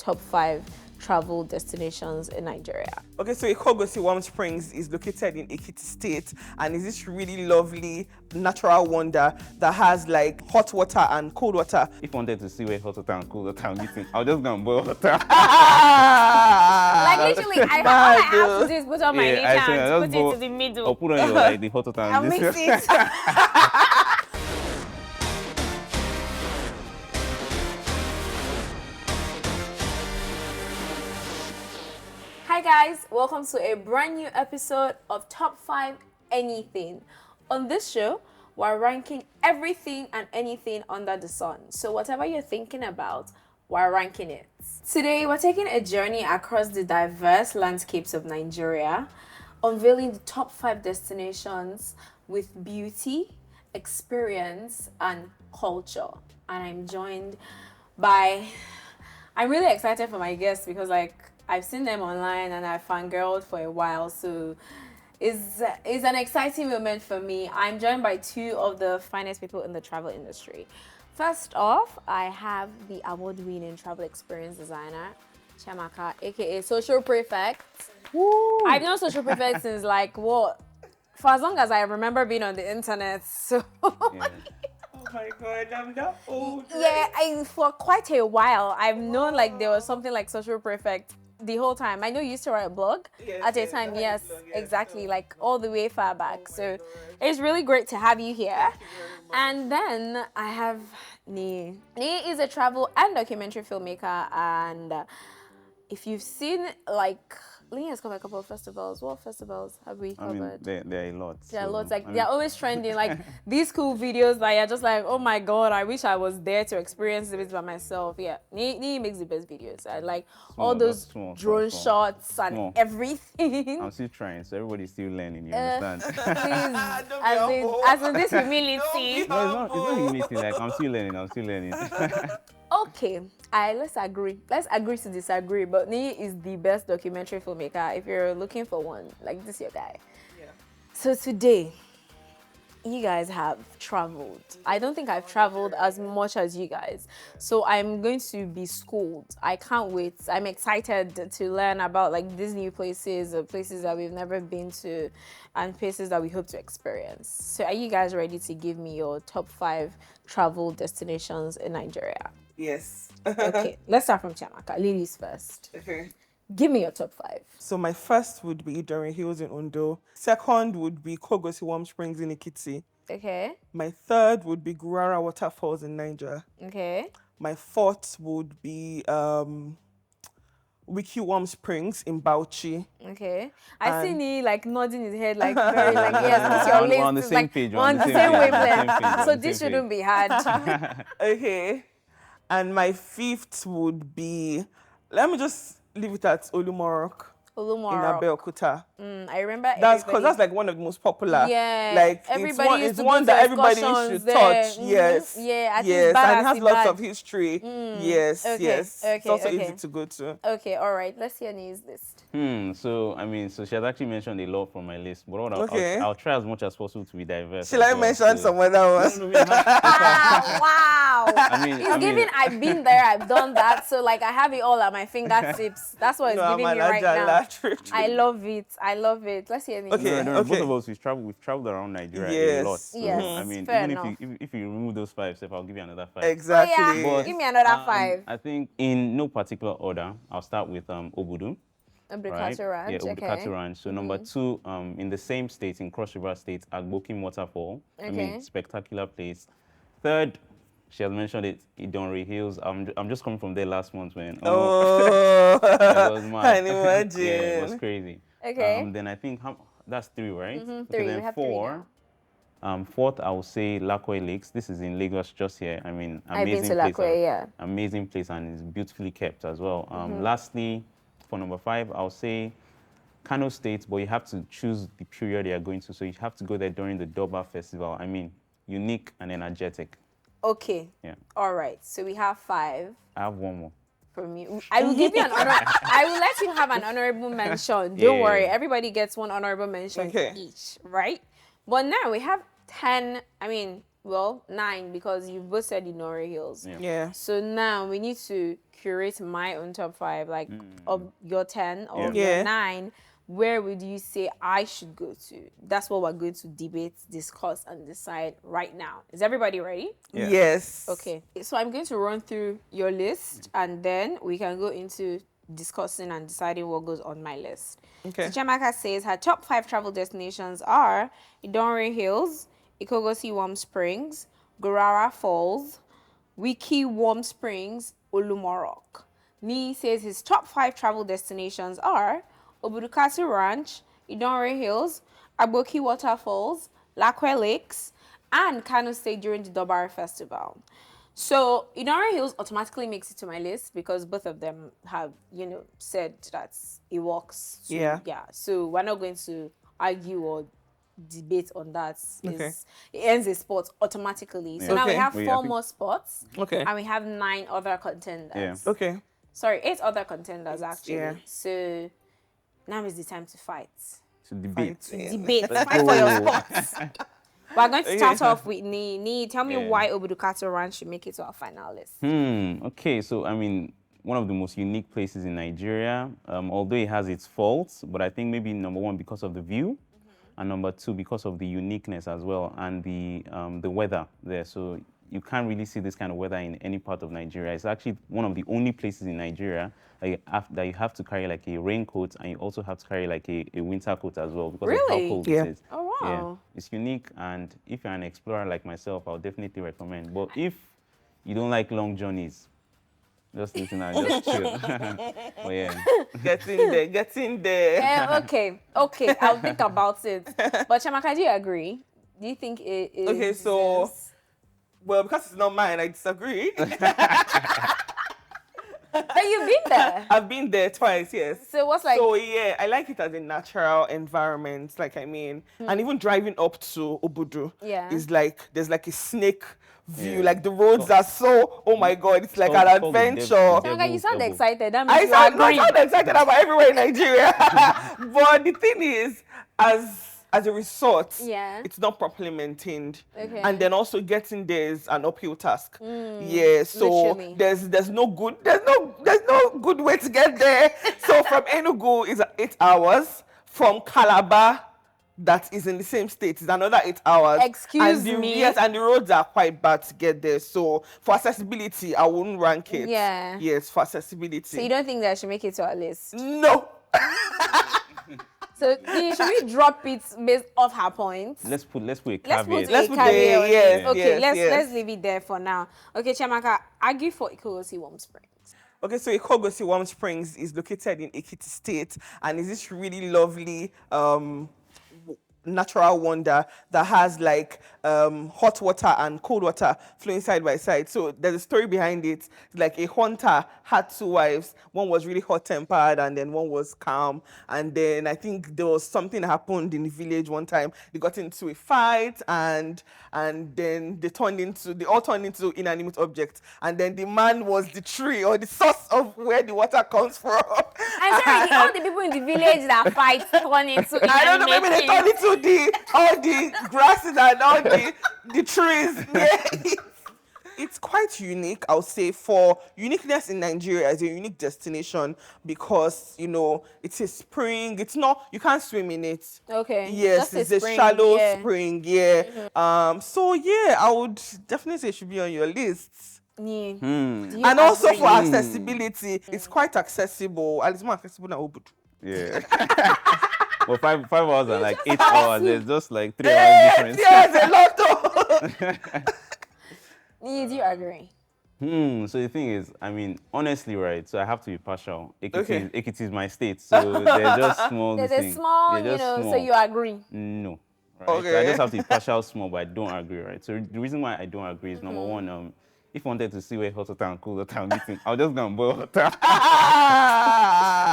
top 5 travel destinations in Nigeria. Okay, so Ikogosi Warm Springs is located in Ekiti State and is this really lovely natural wonder that has like hot water and cold water. If I wanted to see where hot water and cold water are meeting, I'll just go and boil water. Like literally, all I have to do is put on my knee and put it to the middle. Or put on your like the hot water and I'll mix it. Hi guys, welcome to a brand new episode of Top 5 Anything. On this show, we're ranking everything and anything under the sun. So whatever you're thinking about, we're ranking it. Today, we're taking a journey across the diverse landscapes of Nigeria, unveiling the top 5 destinations with beauty, experience, and culture. And I'm joined by... I'm really excited for my guests because I've seen them online and I've fangirled for a while, so it's an exciting moment for me. I'm joined by 2 of the finest people in the travel industry. First off, I have the award-winning travel experience designer, Chiamaka, a.k.a. Socialprefect. I've known Socialprefect since for as long as I remember being on the internet, so... Yeah. Oh my God, I'm that old. Yeah, for quite a while, I've known there was something like Socialprefect the whole time. I know you used to write a blog at a time. Yes, exactly, all the way far back. So it's really great to have you here. And then I have Niyi. Niyi is a travel and documentary filmmaker, and if you've seen Niyi has covered a couple of festivals. What festivals have we covered? I mean, there are a lot. There are lots. They're always trending. These cool videos that you're just oh my God, I wish I was there to experience this by myself. Yeah, Niyi makes the best videos. I like all those drone shots and everything. I'm still trying, so everybody's still learning. You understand? Please, as in this humility. No, it's not humility. I'm still learning. Okay, let's agree. Let's agree to disagree. But Niyi is the best documentary filmmaker. If you're looking for one, this is your guy. Yeah. So today, you guys have traveled. I don't think I've traveled as much as you guys. So I'm going to be schooled. I can't wait. I'm excited to learn about these new places, places that we've never been to, and places that we hope to experience. So are you guys ready to give me your top 5 travel destinations in Nigeria? Yes. Okay, let's start from Chiamaka. Ladies first. Okay. Give me your top 5. So my first would be Idorin Hills in Ondo. Second would be Ikogosi Warm Springs in Ekiti. Okay. My third would be Gurara Waterfalls in Niger. Okay. My fourth would be Wiki Warm Springs in Bauchi. Okay. I see Niyi nodding his head very yes, this your list. We're on the same page. On the same wavelength. So this shouldn't be hard. Okay. And my fifth would be, let me just leave it at Olumorok. In Abeokuta. I remember that's because that's one of the most popular. Yeah. It's one that everybody should touch. Yes. Yeah. And it has lots of history. Yes. Okay. Yes. Okay. It's also easy to go to. Okay. All right. Let's hear Niyi's list. So she has actually mentioned a lot from my list, but I'll try as much as possible to be diverse. Shall I mention some other ones? Wow. I've been there, I've done that, so I have it all at my fingertips. That's what it's giving me right now. I love it. Let's hear Niyi. Okay. Both of us, we've traveled around Nigeria a lot. So, yes. If you remove those 5 steps, I'll give you another 5. Exactly. Oh, yeah. Give me another 5. I think in no particular order, I'll start with Obudu. Obudu Ranch. Yeah, Obudu Ranch. So number 2, in the same state, in Cross River State, Agbokim Waterfall. Okay. Spectacular place. Third, she has mentioned it, Idonri Hills. I'm just coming from there last month, man. Oh, that was mad. I can imagine. Yeah, it was crazy. Okay. Then I think that's 3, right? 3. Okay, then we have 4. 3 Fourth, I will say Lakwe Lakes. This is in Lagos, just here. I mean, I've been amazing to place. Lakwe, yeah. Amazing place, and it's beautifully kept as well. Lastly, for number 5, I'll say Kano State, but you have to choose the period you are going to. So you have to go there during the Durbar Festival. I mean, unique and energetic. Okay. Yeah. All right. So we have 5. I have one more. From you. I will give you an honor. I will let you have an honorable mention. Don't worry. Everybody gets one honorable mention each, right? But now we have 10. I mean, well, 9 because you both said Inori Hills. Yeah. So now we need to curate my own top 5, like of your 10 or of Yeah. your 9. Where would you say I should go to? That's what we're going to debate, discuss, and decide right now. Is everybody ready? Yeah. Yes. Okay. So I'm going to run through your list, and then we can go into discussing and deciding what goes on my list. Okay. So Chiamaka says her top 5 travel destinations are Idonre Hills, Ikogosi Warm Springs, Gurara Falls, Wiki Warm Springs, Olumorok. Niyi says his top 5 travel destinations are Obudukatu Ranch, Idonre Hills, Agboki Waterfalls, Lakwe Lakes, and Kano State during the Dobare Festival. So Idonre Hills automatically makes it to my list because both of them have, said that it works. So, Yeah. So we're not going to argue or debate on that. Okay. It ends a spot automatically. So Yeah. now we Okay. have Wait, 4 I think- more spots. Okay. And we have 9 other contenders. Yeah. Okay. Sorry, 8 other contenders actually. Yeah. So now is the time to fight. To debate. Yeah. Debate. Let's Fight for your go. spots. We're going to start Okay. off with Niyi. Niyi, tell me Yeah. why Obudukatu Ranch should make it to our final list. Okay, so I mean, one of the most unique places in Nigeria, although it has its faults, but I think maybe number 1 because of the view, and number 2 because of the uniqueness as well, and the weather there. So you can't really see this kind of weather in any part of Nigeria. It's actually one of the only places in Nigeria that you have to carry like a raincoat, and you also have to carry like a winter coat as well because of Really? how cold Yeah. it is. Oh, wow. Yeah, it's unique, and if you're an explorer like myself, I'll definitely recommend. But if you don't like long journeys, just listen and just chill. But yeah. Get in there. Get in there. Okay, I'll think about it. But Chiamaka, do you agree? Do you think it is? Okay, so- Well, because it's not mine, I disagree. But you've been there. I've been there twice, yes. So what's like? So yeah, I like it as a natural environment, and even driving up to Obudu Yeah. is like there's like a snake view. Yeah. Like the roads are so, oh my god, it's like called- an called the adventure. Chiamaka, you sound Double. excited. That I means you sound, no, I agree. sound excited about everywhere in Nigeria. But the thing is, as a resort, Yeah. it's not properly maintained. Okay. And then also getting there is an uphill task. Yeah, so literally. there's no good way to get there. So from Enugu is 8 hours. From Calabar, that is in the same state, is another 8 hours. Excuse me? Yes, and the roads are quite bad to get there. So for accessibility, I wouldn't rank it. Yeah. Yes, for accessibility. So you don't think that I should make it to our list? No. So Niyi, should we drop it based off her points? Let's put a Let's put caveat. Let's a put caveat on yes, it. Okay, yes, yes. let's leave it there for now. Okay, Chiamaka, argue for Ikogosi Warm Springs. Okay, so Ikogosi Warm Springs is located in Ekiti State, and is this really lovely natural wonder that has like hot water and cold water flowing side by side. So there's a story behind it. Like a hunter had 2 wives. One was really hot-tempered and then one was calm. And then I think there was something that happened in the village one time. They got into a fight and then they all turned into inanimate objects. And then the man was the tree or the source of where the water comes from. I'm sorry, all the people in the village that fight turn into I don't know, maybe they turn inanimate into all the grasses and all the trees. Yeah. It's quite unique, I would say, for uniqueness in Nigeria as a unique destination because, it's a spring. It's not, you can't swim in it. Okay. Yes, just it's a spring, shallow yeah. spring, yeah. So yeah, I would definitely say it should be on your list. Yeah. Do you And also agree? for accessibility, it's quite accessible. And it's more accessible than Obudu. Yeah. Well, 5 hours and like 8 hours. There's just like 3 hours difference. Yes, a lot of. Yeah, do you agree? So the thing is, I mean, honestly, right? So I have to be partial. Okay. Ekiti is my state, so they're just small. There's this a thing. small, They're just so small. you agree. No. Right? So I Okay. just have to be partial small, but I don't agree, right? So the reason why I don't agree is number one, if I wanted to see where hot water and cold water are meeting, I'll just go and boil water.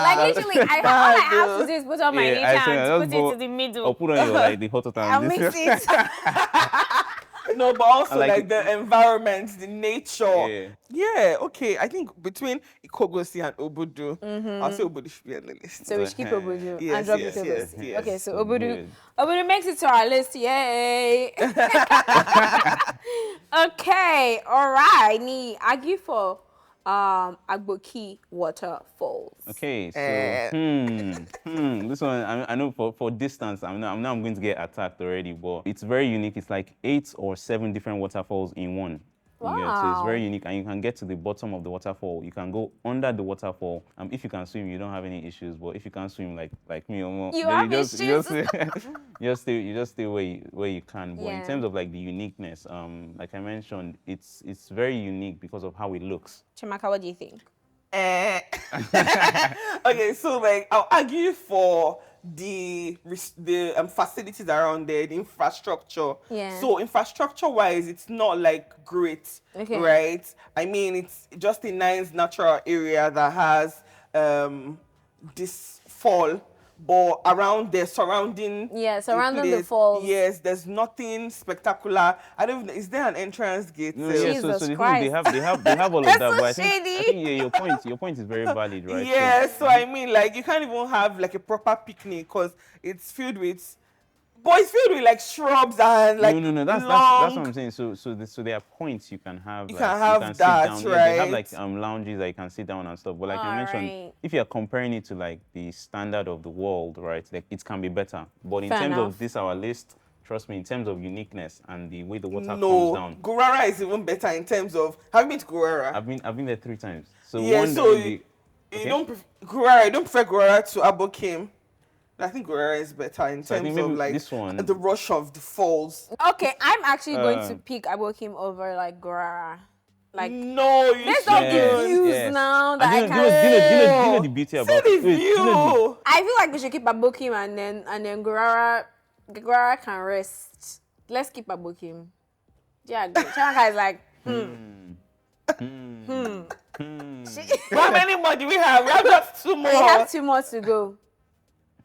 Like literally, all I have to do is put on my Yeah, I ninja say, and just put it boil- to the middle. Or put on your like the hot water I'll and mix this. it. No, but also like like the environment, the nature. Yeah. Yeah, okay. I think between Ikogosi and Obudu, I'll say Obudu should be on the list. So we should keep Obudu Yes, and drop yes, Ikogosi. yes, yes. Okay, so So Obudu, good. Obudu makes it to our list. Yay! Okay, all right. Ni argue for Agboki waterfalls. Okay, so Eh. this one I know for distance I'm going to get attacked already, but it's very unique. It's like 8 or 7 different waterfalls in one. You get, so it's Wow. very unique, and you can get to the bottom of the waterfall. You can go under the waterfall. If you can swim, you don't have any issues. But if you can't swim, like me, You then have just, issues. you just stay where you can. But in Yeah. terms of like the uniqueness, like I mentioned, it's very unique because of how it looks. Chiamaka, what do you think? Okay, so like I'll argue for the facilities around there, the infrastructure. Yeah. So infrastructure wise, it's not like great, Okay. right? I mean, it's just a nice natural area that has this fall. But around the surrounding, surrounding the falls. yes, there's nothing spectacular. I don't even, is there an entrance gate? No, sef? yeah, Jesus so the thing is Christ. they have all of That's that, so but I shady. think yeah, your point is very valid, right? Yeah, so I mean, like, you can't even have like a proper picnic because it's filled with, like shrubs and like No, that's long. what I'm saying. So there are points you can have. You like, can have sit that, down. Yeah, they have like right? lounges that you can sit down and stuff. But like I mentioned, Alright. if you are comparing it to like the standard of the world, right? Like it can be better. But in Fair terms enough. of this our list, trust me, in terms of uniqueness and the way the water comes No, down, Gurara is even better in terms of. Have you been to Gurara? I've been there 3 times. So Yeah, one so during the you don't Gurara. You don't prefer Gurara to Abokim. I think Gurara is better in So I think terms of maybe like this one- the rush of the falls. Okay, I'm actually going to pick Abokim over like Gorara. Like No, you based on the shouldn't. views Yes. now And that I do can. you know the beauty See about the wait, do you know view. I feel like we should keep Abokim and then Gorara can rest. Let's keep Abokim. Yeah, Chiamaka is like, How many more do we have? We have just 2 more. we have 2 more to go.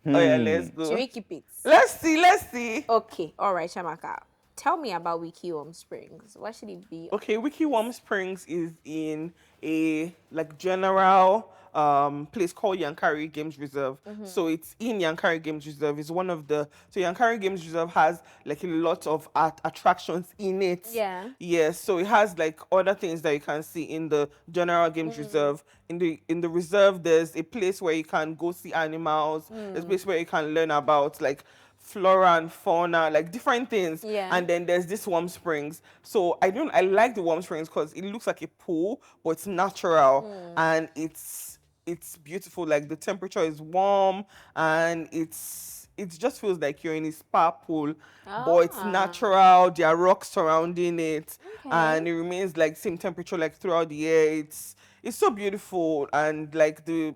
Oh yeah, let's go. Should we keep it? Let's see. Okay, all right, Chiamaka. Tell me about Wiki Warm Springs. What should it be? Okay, Wiki Warm Springs is in a like general place called Yankari Games Reserve. So it's in Yankari Games Reserve. It's one of the Yankari Games Reserve has like a lot of art attractions in it. Yeah. Yes, so it has like other things that you can see in the general games reserve. In the reserve, there's a place where you can go see animals. There's a place where you can learn about like flora and fauna, like different things. Yeah. And then there's this warm springs. So I like the warm springs because it looks like a pool, but it's natural and it's beautiful. Like the temperature is warm and it just feels like you're in a spa pool, but it's natural. There are rocks surrounding it, and it remains like same temperature like throughout the year. It's so beautiful, and like the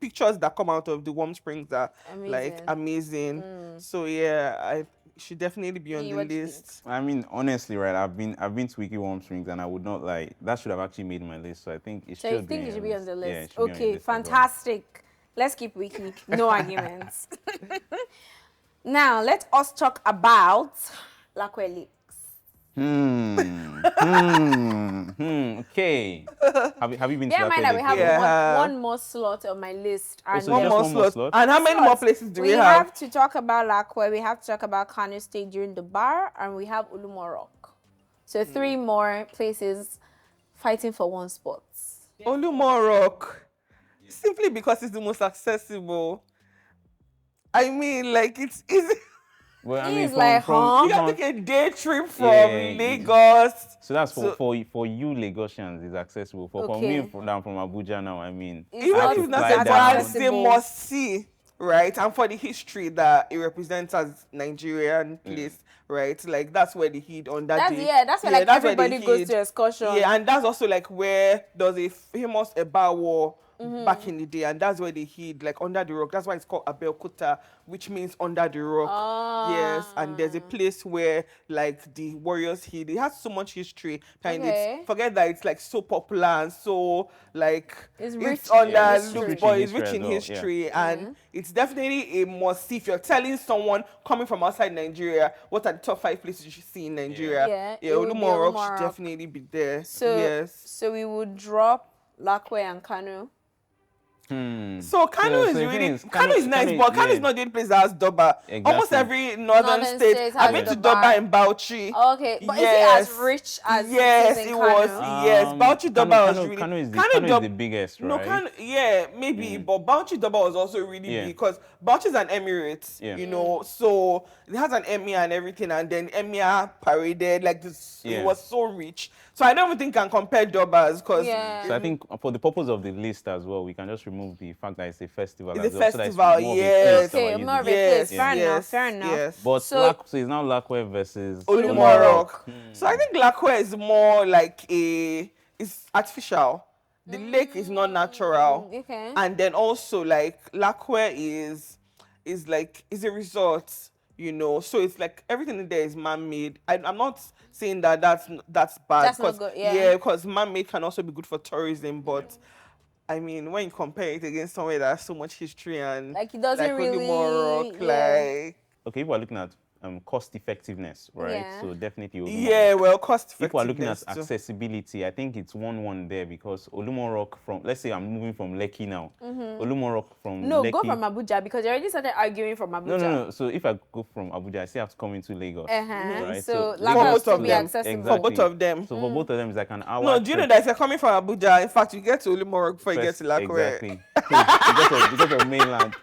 pictures that come out of the warm springs are like amazing. So yeah, I should definitely be on Niyi, the what do you list. I mean, honestly, right? I've been to Wiki Warm Springs, and I would not lie. That should have actually made my list. So I think it So should. you think it should be on the Yeah, it list? should be on your Okay, list as well. fantastic. Let's keep Wiki. No arguments. Now, let us talk about Lakwe Lakes. Okay. Have you been Bear to in mind Lakwe that we Lake have yet? Yeah. one more slot on my list. And so One just more one more slot. slot? And how many more places do we have? to talk about Lakwe, we have to talk about Kano State during the bar, and we have Ulumo Rock. So 3 more places fighting for one spot. Olumo Rock. Simply because it's the most accessible. I mean, like it's easy. Well, I He's mean, like, huh? You can take a day trip from Yeah. Lagos. So that's for you Lagosians, is accessible. For Okay. me, from Abuja now, I mean, It's Even I have if to it's not fly a down. brand, it's a accessible. must see, right? And for the history that it represents as Nigerian place, right? Like that's where they hid on that day. That's where like that's where they everybody goes hid. to excursion. Yeah, and that's also like where there's a famous Eba war back in the day, and that's where they hid, like under the rock. That's why it's called Abeokuta, which means under the rock. Yes, and there's a place where like the warriors hid. It has so much history behind Okay. it. Forget that it's like so popular and so like It's rich it's under in look, history. but Rich it's in rich in history as well, history, and it's definitely a must see. If you're telling someone coming from outside Nigeria, what are the top 5 places you should see in Nigeria? Yeah, Yeah, it would be Olumoro Olumoro. should definitely be there. So, Yes. so we would drop Lakwe and Kanu. So Kano is the thing really is, Kano is nice, but Kano is not the only place that has Doba. Almost Exactly. every northern Northern state. state I've has been to Doba. Doba in Bauchi. Okay, but Yes. is it as rich as Yes, it is in it Kanu? was. Yes, Bauchi Doba was really. Kano is Dob- the biggest, right? No, Kano, yeah, maybe, but Bauchi Doba was also really Yeah. big because Bauchi is an emirate, Yeah. you know, so it has an emir and everything, and then emir paraded like this. Yeah. It was so rich. So I don't even think can compare Dobas because Yeah. So I think for the purpose of the list as well, we can just remove the fact that it's a festival. It's as a well, so that festival, more of a place yes. that we're Okay, using. more of a yes, place. Fair enough, yes, fair enough. yes. But So- so it's now Lakwe versus Olumorok. So I think Lakwe is more like it's artificial. The lake is not natural. Okay. And then also like Lakwe is like is a resort, you know. So it's like everything in there is man-made. I'm not saying that that's bad. That's not 'cause- good, yeah. because man-made can also be good for tourism, but I mean, when you compare it against somewhere that has so much history and Like, it doesn't really- Olumorok, yeah. like Okay, if we're looking at cost effectiveness, right? Yeah. So definitely Olumorok. yeah, well, cost If we're looking at effectiveness too. accessibility, I think it's 1-1 there because Olumorok from, let's say I'm moving from Lekki now. Olumorok from No, Lekki. go from Abuja because you already started arguing from Abuja. No. So if I go from Abuja, I still have to come into Lagos. Uh-huh. So For Lagos both to of be them. accessible. For both of them. So for both of them, it's like an hour. No, do you know trek. that if you're coming from Abuja, in fact, you get to Olumorok before you get First- to Lakwe. Exactly. because of mainland.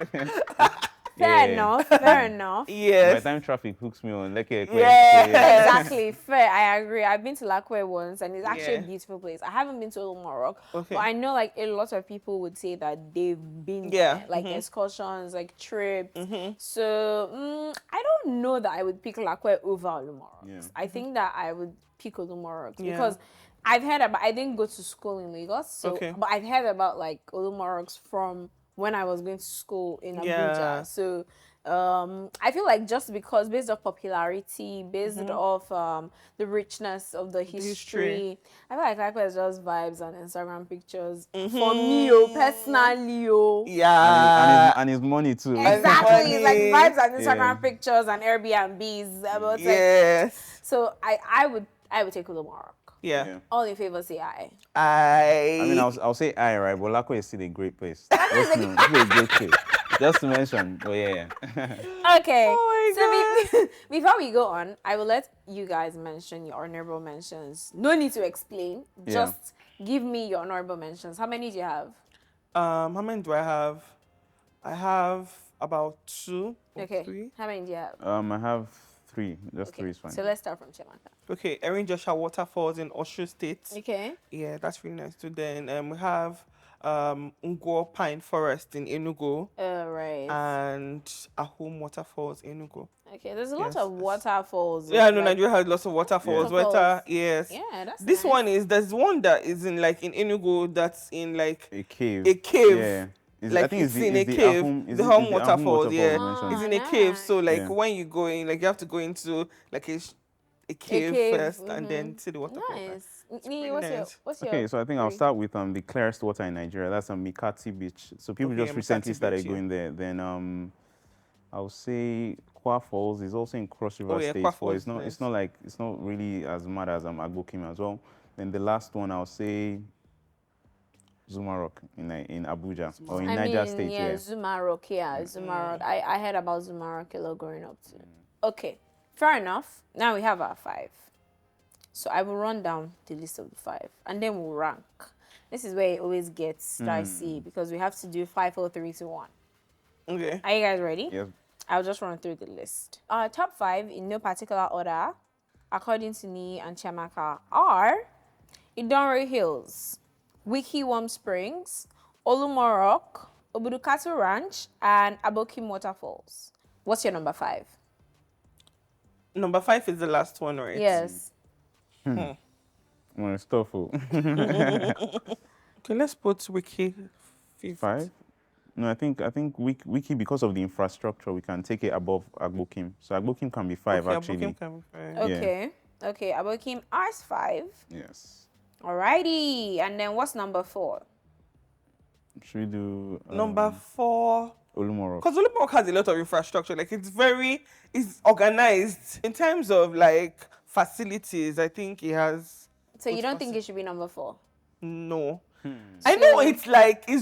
Fair Yeah. enough, fair enough. By Yes. the time traffic hooks me on Lekki, Yeah. Exactly, fair. I agree. I've been to Lakwe once, and it's actually a Yeah. beautiful place. I haven't been to Olumorok, Okay. but I know like a lot of people would say that they've been Yeah, there, like excursions, like trips. So I don't know that I would pick Lakwe over Olumorok. Yeah. I think that I would pick Olumorok Yeah. because I've heard about. I didn't go to school in Lagos, so Okay. but I've heard about like Olumoroks from when I was going to school in Abuja. Yeah. So I feel like just because based off popularity, based off the richness of the history, I feel like Lakwe is just vibes and Instagram pictures for me, personally, Yeah. and his money too. Exactly, it's like Funny. vibes and Instagram Yeah. pictures and Airbnbs. But like, Yes. so I would take Olumorok. Yeah. Yeah. All in favor say aye. I mean, I'll say I, right? But Lakwe is still a great place. Just know, it's a great place. Just to mention. But yeah. Okay. Oh so before we go on, I will let you guys mention your honorable mentions. No need to explain. Yeah. Just give me your honorable mentions. How many do you have? How many do I have? I have about 2 or Okay. 3. How many do you have? I have 3. Just 3 is fine. So let's start from Chiamaka. Okay, Erin Joshua Waterfalls in Osho State. Okay. Yeah, that's really nice too. Then we have Ngwo Pine Forest in Enugu Right. and Ahum Waterfalls in Enugu. Okay. There's a lot Yes, of yes. waterfalls. Yeah, I know like- Nigeria has lots of waterfalls. Waterfalls. Yes. Yeah, that's This nice. one there's one that is in like in Enugu that's in like A cave. a cave. Yeah. Like I think it's the, in a it's the cave. Ahum- is The it- Ahum it's the Ahum waterfalls, yeah. mentioned. Ah. It's in a cave, so like Yeah. when you go in, like you have to go into like a cave, cave, first and then see the waterfall. Nice. pretty Niyi, what's your Okay, so I think I'll three? start with the clearest water in Nigeria. That's Mikati Beach. So people Okay, just recently Mikati started Beach, yeah. going there. Then I'll say Kwa Falls is also in Cross River Oh, yeah, State, Kwa but Falls it's not is it's not really as mad as Agbokim as well. Then the last one I'll say Zuma Rock in Abuja or in Niger State. Yeah. Zuma Rock, Zuma Rock. I heard about Zuma Rock a lot growing up too. Okay, fair enough. Now we have our 5. So I will run down the list of the 5 and then we'll rank. This is where it always gets dicey because we have to do 5, 4, 3, 2, 1. Okay. Are you guys ready? Yes. I'll just run through the list. Our top 5 in no particular order, according to Niyi and Chiamaka, are Idonre Hills, Wiki Warm Springs, Olumorok, Obudukatu Ranch, and Abokim Waterfalls. What's your number 5? Number 5 is the last one, right? Yes. Well, it's tough. Okay, let's put Wiki Fifth. 5? No, I think Wiki, because of the infrastructure, we can take it above Agbokim. So Agbokim can be 5 Okay, actually. Abokim can be 5. Okay. Okay, Abokim as 5. Yes. Alrighty. And then what's number 4? Should we do Number 4. Olumoro? Because Olumok has a lot of infrastructure. Like it's organized in terms of like facilities. I think it has. So you don't think it should be number 4? No. I know it's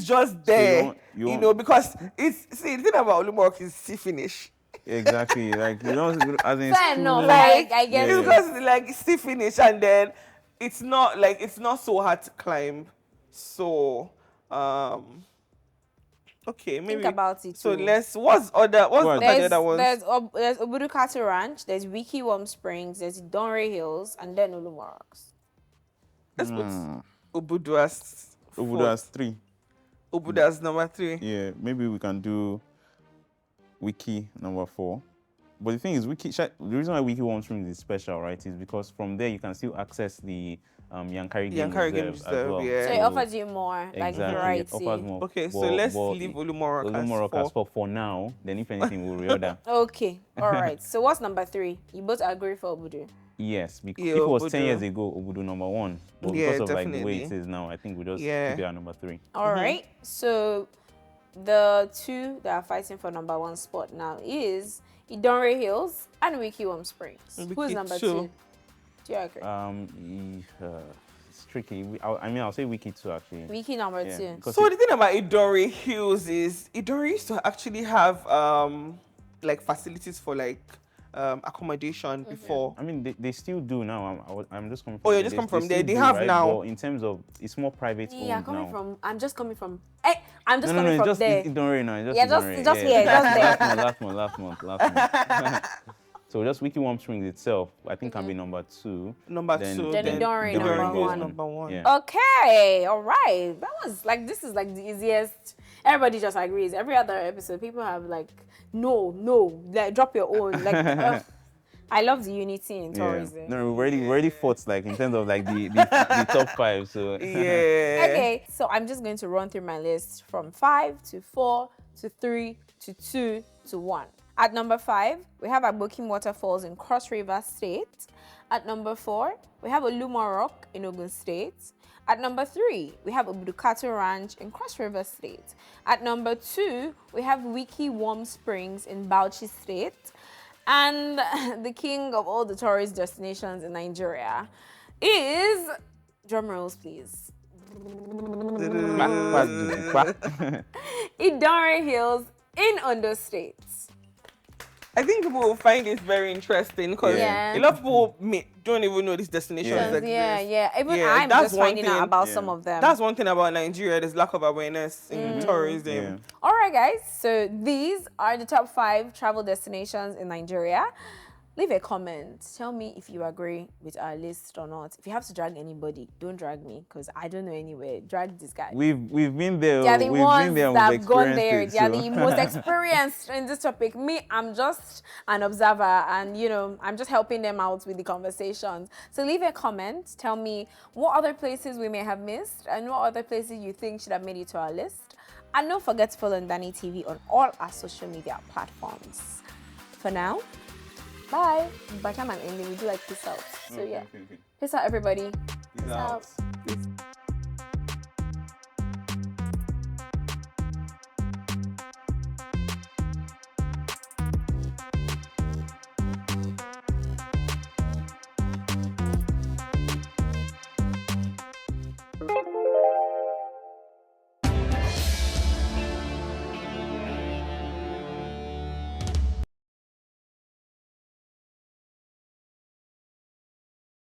just there, you want- because the thing about Olumok is sea finish. Exactly. Like you don't as in Fair school, enough. Like I get it's it. just like sea finish, and then it's not so hard to climb. So, okay, maybe. Think about it. So too. what's the other ones? There's Obudukatu Ranch, there's Wiki Warm Springs, there's Donre Hills, and then Olumorocks. Let's put Obudu as Obudu has 3. Obudu as number 3. Yeah, maybe we can do Wiki number 4. But the thing is, the reason why Wiki Warm Springs is special, right, is because from there you can still access the Yankari Game Reserve as well. Yeah. So it offers you more, like, Exactly, variety. it offers more. Okay, so But- let's but leave Olumorok as as 4. for now. Then if anything, we'll reorder. Okay, all right. So what's number 3? You both agree for Obudu? Yes, because Yeah, if it was 10 Obudu. years ago, Obudu number 1. But Yeah, because of like the way definitely. it is now, I think we just Yeah. keep it at number 3. All right. So the 2 that are fighting for number 1 spot now is Idonre Hills and Wiki Warm Springs. Who's Wiki number 2. 2? Do you agree? It's tricky. I'll say Wiki 2 actually. Wiki number Yeah, 2. because So the thing about Idori Hills is Idori used to actually have like facilities for like accommodation before. I mean, they still do now. I'm just coming from Oh, you're there. just coming They from there. still They do, have right? now. But in terms of, it's more private Yeah, owned coming now. from. I'm just coming from. I'm just No, coming from just there. don't worry now. Yeah, just here, just there. Last month. So just Wiki Warm Springs itself, I think can be number 2. Number Then- 2. Then Idori number Idori goes 1. Number 1. Yeah. Okay, all right. That was like, this is like the easiest. Everybody just agrees. Every other episode, people have like, no, like drop your own. Like, I love the unity in tourism. No, we already fought like in terms of like the top 5. So Yeah. Okay, so I'm just going to run through my list from 5 to 4 to 3 to 2 to 1. At number 5, we have Agbokim Waterfalls in Cross River State. At number 4, we have Olumorok in Ogun State. At number 3, we have Obudukatu Ranch in Cross River State. At number 2, we have Wiki Warm Springs in Bauchi State. And the king of all the tourist destinations in Nigeria is, drum rolls please, Idonre Hills in Ondo State. I think people will find this very interesting because Yeah. a lot of people don't even know these destinations exist. Yeah. Even Yeah, I'm that's just one finding out thing. about some of them. That's one thing about Nigeria. There's lack of awareness in tourism. Yeah. All right, guys. So these are the top 5 travel destinations in Nigeria. Leave a comment. Tell me if you agree with our list or not. If you have to drag anybody, don't drag me because I don't know anywhere. Drag this guy. We've been there. They are the we've ones been there. that We've have gone there. experienced They are it, the so. most experienced in this topic. Me, I'm just an observer and, I'm just helping them out with the conversations. So leave a comment. Tell me what other places we may have missed and what other places you think should have made it to our list. And don't forget to follow Ndani TV on all our social media platforms. For now, bye. By the time I'm ending, we do like peace out. So yeah. Okay. Peace out, everybody. Peace out. Peace.